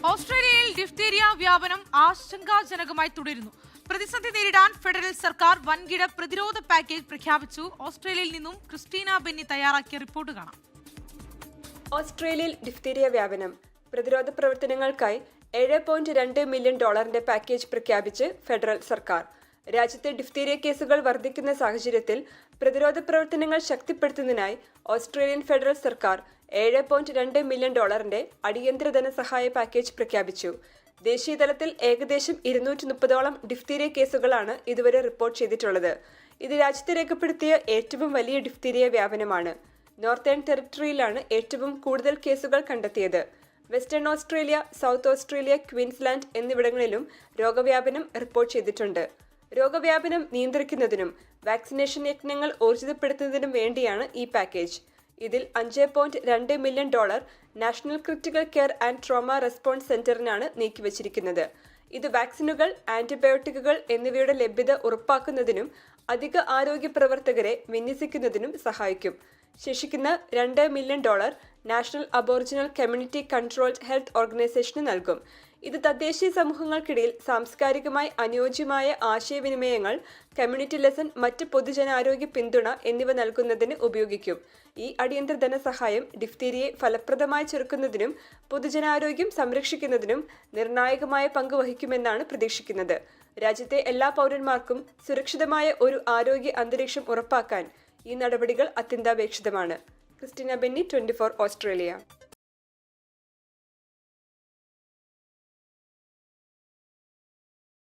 ഓസ്ട്രേലിയയിൽ ഡിഫ്തീരിയ വ്യാപനം ആശങ്കാജനകമായി തുടരുന്നു. പ്രതിസന്ധി നേരിടാൻ ഫെഡറൽ സർക്കാർ വൻകിട പ്രതിരോധ പാക്കേജ് പ്രഖ്യാപിച്ചു. ഓസ്ട്രേലിയയിൽ നിന്നും ക്രിസ്റ്റീന ബെന്നി തയ്യാറാക്കിയ റിപ്പോർട്ട് കാണാം. ഓസ്ട്രേലിയയിൽ ഡിഫ്തീരിയ വ്യാപനം പ്രതിരോധ പ്രവർത്തനങ്ങൾക്കായി $7.2 മില്യൺ പാക്കേജ് പ്രഖ്യാപിച്ച് ഫെഡറൽ സർക്കാർ. രാജ്യത്തെ ഡിഫ്തീരിയ കേസുകൾ വർദ്ധിക്കുന്ന സാഹചര്യത്തിൽ പ്രതിരോധ പ്രവർത്തനങ്ങൾ ശക്തിപ്പെടുത്തുന്നതിനായി ഓസ്ട്രേലിയൻ ഫെഡറൽ സർക്കാർ $7.2 മില്യൺ അടിയന്തര ധനസഹായ പാക്കേജ് പ്രഖ്യാപിച്ചു. ദേശീയതലത്തിൽ ഏകദേശം 230ഓളം ഡിഫ്തീരിയ കേസുകളാണ് ഇതുവരെ റിപ്പോർട്ട് ചെയ്തിട്ടുള്ളത്. ഇത് രാജ്യത്ത് രേഖപ്പെടുത്തിയ ഏറ്റവും വലിയ ഡിഫ്തീരിയ വ്യാപനമാണ്. നോർത്തേൺ ടെറിട്ടറിയിലാണ് ഏറ്റവും കൂടുതൽ കേസുകൾ കണ്ടെത്തിയത്. Western Australia, south Australia, Queensland എന്നിവിടങ്ങളിലും രോഗവ്യാപനം റിപ്പോർട്ട് ചെയ്തിട്ടുണ്ട്. രോഗവ്യാപനം നിയന്ത്രിക്കുന്നതിനും വാക്സിനേഷൻ യജ്ഞങ്ങൾ ഊർജിതപ്പെടുത്തുന്നതിനും വേണ്ടിയാണ് ഈ പാക്കേജ്. ഇതിൽ $5.2 million national critical care and trauma response സെന്ററിനാണ് നീക്കിവച്ചിരിക്കുന്നത്. ഇത് വാക്സിനുകൾ, ആന്റിബയോട്ടിക്കുകൾ എന്നിവയുടെ ലഭ്യത ഉറപ്പാക്കുന്നതിനും അധിക ആരോഗ്യ പ്രവർത്തകരെ വിന്യസിക്കുന്നതിനും സഹായിക്കും. ശേഷിക്കുന്ന $2 million national aboriginal community controlled health ഓർഗനൈസേഷന് നൽകും. ഇത് തദ്ദേശീയ സമൂഹങ്ങൾക്കിടയിൽ സാംസ്കാരികമായി അനുയോജ്യമായ ആശയവിനിമയങ്ങൾ, കമ്മ്യൂണിറ്റി ലെസൺ, മറ്റ് പൊതുജനാരോഗ്യ പിന്തുണ എന്നിവ നൽകുന്നതിന് ഉപയോഗിക്കും. ഈ അടിയന്തര ധനസഹായം ഡിഫ്തീരിയയെ ഫലപ്രദമായി ചെറുക്കുന്നതിനും പൊതുജനാരോഗ്യം സംരക്ഷിക്കുന്നതിനും നിർണായകമായ പങ്ക് വഹിക്കുമെന്നാണ് പ്രതീക്ഷിക്കുന്നത്. രാജ്യത്തെ എല്ലാ പൗരന്മാർക്കും സുരക്ഷിതമായ ഒരു ആരോഗ്യ അന്തരീക്ഷം ഉറപ്പാക്കാൻ ഈ നടപടികൾ അത്യന്താപേക്ഷിതമാണ്. Christina Benny, 24 Australia.